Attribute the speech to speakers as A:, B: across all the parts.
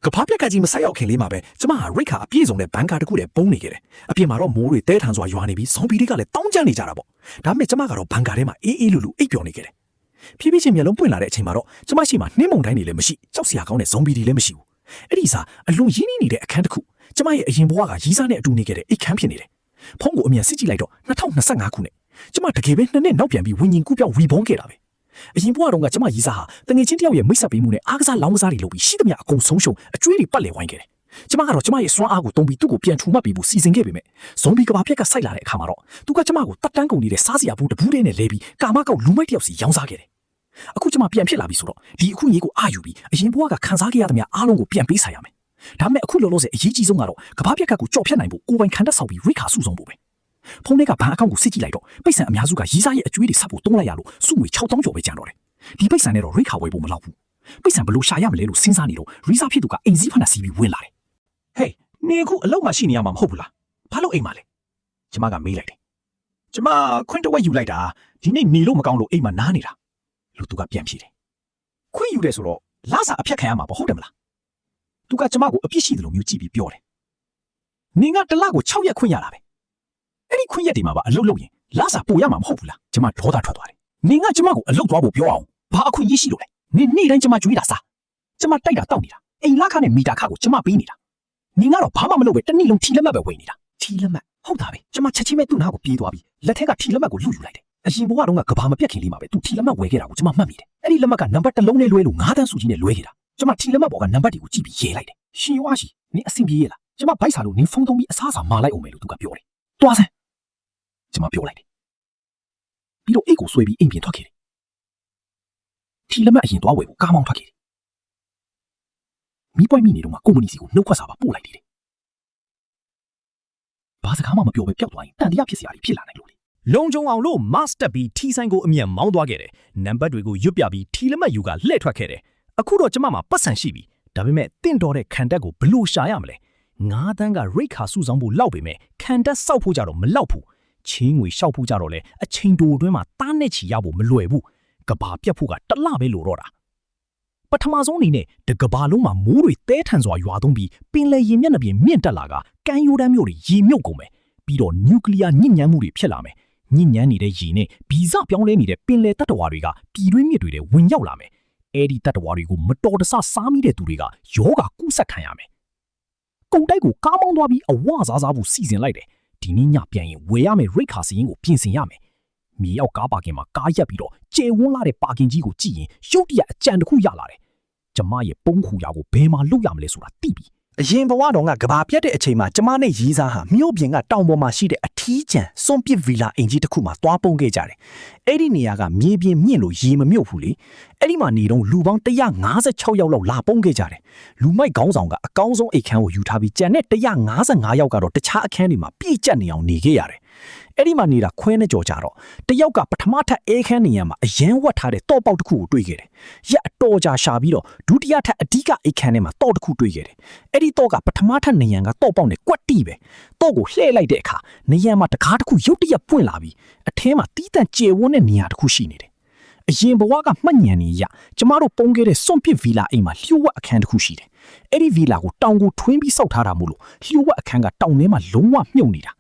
A: ကဘာပြက်ကကြီးမဆက်ရောက်ခင်လေးမှာပဲကျမဟာရိတ်ခါအပြည့်စုံတဲ့ဘန်ကာတစ်ခုတည်းပုံနေခဲ့တယ်အပြင်မှာတော့မိုးတွေတဲထန်စွာရွာနေပြီးဇွန်ဘီတွေကလည်းတောင်းကျနေကြတာပေါ့ဒါပေမဲ့ကျမကတော့ဘန်ကာထဲမှာအေးအေးလူလူအိပ်ပျော်နေခဲ့တယ်ဖြည်းဖြည်းချင်းမျက်လုံးပွင့်လာတဲ့အချိန်မှာတော့ကျမရှိမှနှင်းမုန်တိုင်းတွေလည်းမရှိကြောက်စရာကောင်းတဲ့ဇွန်ဘီတွေလည်းမရှိဘူးအဲ့ဒီစားအလွန်ရင်းနှီးနေတဲ့အခန်းတစ်ခုကျမရဲ့အရင်ဘဝကရီးစားနဲ့အတူနေခဲ့တဲ့အိတ်ခမ်းဖြစ်နေတယ်ဖုန်းကိုအမြန်စစ်ကြည့်လိုက်တော့2025ခုနှစ်ကျမတကယ်ပဲ2နှစ်နောက်ပြန်ပြီးဝင်းရင်ကူးပြောင်းရီဘွန်ခဲ့တာပဲအရင်ဘဝတုန်းကကျမရီးစားဟာတငယ်ချင်းတယောက်ရဲ့မိတ်ဆက်ပေးမှုနဲ့အားကစားလောင်းကစားတွေလုပ်ပြီးရှိသမျှအကုန်ဆုံးရှုံအကျွေးတွေပတ်လည်ဝိုင်းခဲ့တယ်ကျမကတော့ကျမရဲ့စွမ်းအားကိုတုံးပြီးသူ့ကိုပြန်ထူမှတ်ပေးဖို့စီစဉ်ခဲ့ပေမဲ့ဇွန်ဘီကဘာပြက်ကစိုက်လာတဲ့အခါမှာတော့သူကကျမကိုတတ်တန်းကုန်နေတဲ့စားစရာဘူးတဘူးတဲ့နဲ့လဲပြီးကာမကောက်လူမိုက်တယောက်စီရောင်းစားခဲ့တယ်အခုကျမပြန်ဖြစ်လာပြီဆိုတော့ဒီအခုကြီးကိုအာယူပြီးအရင်ဘဝကခံစားခဲ့ရသမျှအားလုံးကိုပြန်ပေးဆိုင်ရမယ်ဒါပေမဲ့အခုလောလောဆယ်အရေးကြီးဆုံးကတော့ကဘာပြက်ကကိုကြော်ဖြတ်နိုင်ဖို့ကိုယ်ပိုင်ခံတက်ဆောက်ပြီးရိခါစုဆောင်ဖို့ပဲဖုန်းထဲကဘဏ်အကောင့်ကိုစစ်ကြည့်လိုက်တော့ပိတ်ဆန်အများစုကရီးစားရဲ့အကျွေးတွေဆက်ဖို့တုံးလိုက်ရလို့စုငွေ6000ကျော်ပဲကျန်တော့တယ်ဒီပိတ်ဆန်နဲ့တော့ရိခါဝယ်ဖို့မလောက်ဘူးပိတ်ဆန်ဘလို့ရှာရမလဲလို့စဉ်းစားနေတော့ရီးစားဖြစ်သူကအိမ်စည်းဖက်နှက်စီးပြီးဝင်လာတယ်ဟေးနေအခုအလောက်မှရှိနေရမှာမဟုတ်ဘူးလားဘာလို့အိမ်မှာလဲကျမကမေးလိုက်တယ်ကျမခွင့်တဝက်ယူလိုက်တာဒီနေ့နေလို့မကောင်းလို့အိမ်မှာနားနေတာလို့သူကပြန်ဖြေတယ်ခွင့်ယူတယ်ဆိုတော့လာစာအဖြတ်ခံရမှာပေါ့ဟုတ်တယ်မလားသူကကျမကိုအပြစ်ရှိတယ်လို့မျိုးကြည့်ပြီးပြောတယ်နင်ကတလကို6ရက်ခွင့်ရတာပဲအဲ့ဒီခွင့်ရက်တွေမှာပါအလုပ်လုပ်ရင်လာစာပို့ရမှာမဟုတ်ဘူးလားကျမဒေါသထွက်သွားတယ်နင်ကကျမကိုအလုပ်သွားဖို့ပြောအောင်ဘာအခွင့်အရေးရှိလို့လဲနင်နေ့တိုင်းကျမကြွေးတာစားကျမတိုက်တာတောက်နေတာအိမ်လာခနဲ့မီတာခကိုကျမပေးနေတာနင်ကတော့ဘာမှမလုပ်ပဲတနေ့လုံးထီလက်မှတ်ပဲဝယ်နေတာထီလက်မှတ်ဟုတ်တာပဲကျမချက်ချင်းပဲသူ့နားကိုပြေးသွားပြီးလက်ထက်ကထီလက်မှတ်ကိုလူယူလိုက်တယ်အရင်ဘဝတုန်းကကဘာမပြတ်ခင်လေးမှာပဲသူထီလက်မှတ်ဝယ်ခဲ့တာကိုကျမမှတ်မိတယ်အဲ့ဒီလက်မှတ်ကနံပါတ်1လုံးနဲ့လွဲလို့9တန်းစုကြီးနဲ့လွဲခဲ့တာကျမထီလက်မှတ်ပေါ်ကနံပါတ်တွေကိုကြည့်ပြီးရေးလိုက်တယ်ရှင်ဝါရှိနင်အဆင်ပြေရဲ့လားကျမဘိုက်စာလို့နင်ဖုန်းသုံးပြီးအစားအစာမာလိုက်အောင်မယ်လို့သူကပြောတယ်တွားစမ်းကျမပြောလိုက်တယ်ပြီးတော့အိတ်ကိုဆွဲပြီးအိမ်ပြင်ထွက်ခဲ့တယ်ထီလက်မှတ်အရင်တွားဝယ်ဖို့ကားမောင်းထွက်ခဲ့တယ်မိပွိုင်းမိနေတော့မှကုမ္ပဏီစီကိုနှုတ်ခွက်စာပါပို့လိုက်တယ်ဘာစကားမှမပြောဘဲပျောက်သွားရင်တန်တရားဖြစ်စရာတွေဖြစ်လာနိုင်လို့လေလုံခြုံအောင်လို့ master ပြီးထီဆိုင်ကိုအမြန်မောင်းသွားခဲ့တယ်နံပါတ်တွေကိုရွတ်ပြပြီးထီလက်မှတ်ယူကလှည့်ထွက်ခဲ့တယ်အခုတော့ကျမမှာပတ်စံရှိပြီဒါပေမဲ့တင့်တော်တဲ့ခံတက်ကိုဘလို့ရှာရမလဲ9တန်းကရိတ်ခါစုဆောင်ဖို့လောက်ပေမဲ့ခံတက်စောက်ဖို့ကြတော့မလောက်ဘူးချင်းငွေရှောက်ဖို့ကြတော့လေအချိန်တိုအတွင်းမှာတားနဲ့ချီရဖို့မလွယ်ဘူးကဘာပြတ်ဖို့ကတလပဲလိုတော့တာပထမဆုံးအနေနဲ့တကဘာလုံးမှာမိုးတွေတဲထန်စွာရွာသွန်းပြီးပင်လယ်ရေမျက်နှာပြင်မြင့်တက်လာကကမ်းရိုးတန်းမြို့တွေရေမြုပ်ကုန်မယ်ပြီးတော့နျူကလ িয়ার ညစ်ညမ်းမှုတွေဖြစ်လာမယ်ညစ်ညမ်းနေတဲ့ရေနဲ့ဗီဇပြောင်းလဲနေတဲ့ပင်လယ်တပ်တော်ဝါတွေကပြည်တွင်းမြစ်တွေထဲဝင်ရောက်လာမယ်အဲ့ဒီတပ်တော်ဝါတွေကိုမတော်တဆစားမိတဲ့သူတွေကယောဂကူးစက်ခံရမယ်ကုန်တိုက်ကိုကားမောင်းသွားပြီးအဝစားစားဖို့စီစဉ်လိုက်တယ်ဒီနေ့ညပြန်ရင်ဝယ်ရမယ့်ရိတ်ခါစရင်ကိုပြင်ဆင်ရမယ်မြေရောက်ကားပါကင်မှာကားရက်ပြီးတော့ကျေဝန်းလာတဲ့ပါကင်ကြီးကိုကြည့်ရင်ရုတ်တရက်အကြံတစ်ခုရလာတယ်ကျမရဲ့ပုံးခူရာကိုဘယ်မှာလုရမလဲဆိုတာသိပြီအရင်ဘဝတုန်းကကဘာပြတ်တဲ့အချိန်မှာကျမနဲ့ရီးစားဟာမြို့ပြင်ကတောင်ပေါ်မှာရှိတဲ့အထီးကျန်စွန့်ပစ်ဗီလာအင်ကြီးတစ်ခုမှာတွားပုံခဲ့ကြတယ်အဲ့ဒီနေရာကမြေပြင်မြင့်လို့ရေမမြုပ်ဘူးလေအဲ့ဒီမှာနေတော့လူပေါင်း156ယောက်လောက်လာပုံခဲ့ကြတယ်လူမိုက်ခေါင်းဆောင်ကအကောင်းဆုံးအိတ်ခမ်းကိုယူထားပြီးကျန်တဲ့155ယောက်ကတော့တခြားအခန်းတွေမှာပြည့်ကျက်နေအောင်နေခဲ့ရတယ်အဲ့ဒီမှာနေတာခွဲနဲ့ကြော်ကြတော့တယောက်ကပထမထပ်အဲခန်းနေရမှာအရန်ဝတ်ထားတဲ့တော့ပေါက်တစ်ခုကိုတွေ့ခဲ့တယ်။ရက်အတော်ကြာရှာပြီးတော့ဒုတိယထပ်အဓိကအိတ်ခန်းထဲမှာတော့တစ်ခုတွေ့ခဲ့တယ်။အဲ့ဒီတော့ကပထမထပ်နေရန်ကတော့ပေါက်နဲ့ကွက်တိပဲ။တော့ကိုလှည့်လိုက်တဲ့အခါနေရန်မှာတကားတစ်ခုရုတ်တရက်ပွင့်လာပြီးအထဲမှာတီးတန့်ကျယ်ဝန်းတဲ့နေရာတစ်ခုရှိနေတယ်။အရင်ဘဝကမှတ်ညံနေရကျမတို့ပုံခဲ့တဲ့စွန့်ပစ်ဗီလာအိမ်မှာလျှို့ဝှက်အခန်းတစ်ခုရှိတယ်။အဲ့ဒီဗီလာကိုတောင်ကိုထွင်းပြီးစောက်ထားတာမို့လို့လျှို့ဝှက်အခန်းကတောင်ထဲမှာလုံးဝမြုပ်နေတ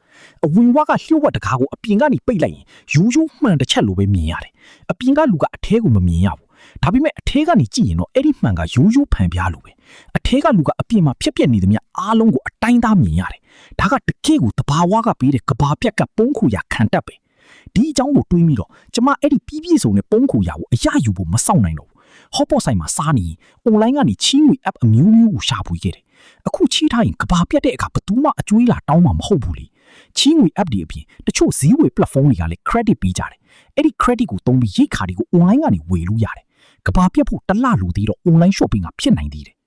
A: ာအဝင်ဝါကလျှို့ဝှက်တကားကိုအပြင်ကနေပိတ်လိုက်ရင်ရိုးရိုးမှန်တစ်ချက်လိုပဲမြင်ရတယ်။အပြင်ကလူကအထဲကိုမမြင်ရဘူး။ဒါပေမဲ့အထဲကနေကြည့်ရင်တော့အဲ့ဒီမှန်ကရိုးရိုးဖန်ပြားလိုပဲ။အထဲကလူကအပြင်မှာဖြစ်ပျက်နေသမျှအားလုံးကိုအတိုင်းသားမြင်ရတယ်။ဒါကတကယ့်ကိုတဘာဝကပေးတဲ့ကဘာပြက်ကပုံးခူရခံတတ်ပဲ။ဒီအကြောင်းကိုတွေးပြီးတော့ကျမအဲ့ဒီပြည့်ပြည့်စုံတဲ့ပုံးခူရကိုအရယူဖို့မစောင့်နိုင်တော့ဘူး။ဟော့ပေါ့ဆိုင်မှာစားနေရင် online ကနေချီးငွေ app အမျိုးမျိုးကိုရှာဖွေခဲ့တယ်။အခုချီးထားရင်ကဘာပြက်တဲ့အခါဘယ်သူမှအကျွေးလာတောင်းမှာမဟုတ်ဘူးလေ။ချီးငွေ app တွေအပြင်တချို့ဈေးဝယ် platform တွေကလည်း credit ပေးကြတယ်။အဲ့ဒီ credit ကိုသုံးပြီးရိတ်ခါတွေကို online ကနေဝယ်လို့ရတယ်။ကဘာပြက်ဖို့တစ်လလိုသေးတော့ online shopping ကဖြစ်နိုင်သေးတယ်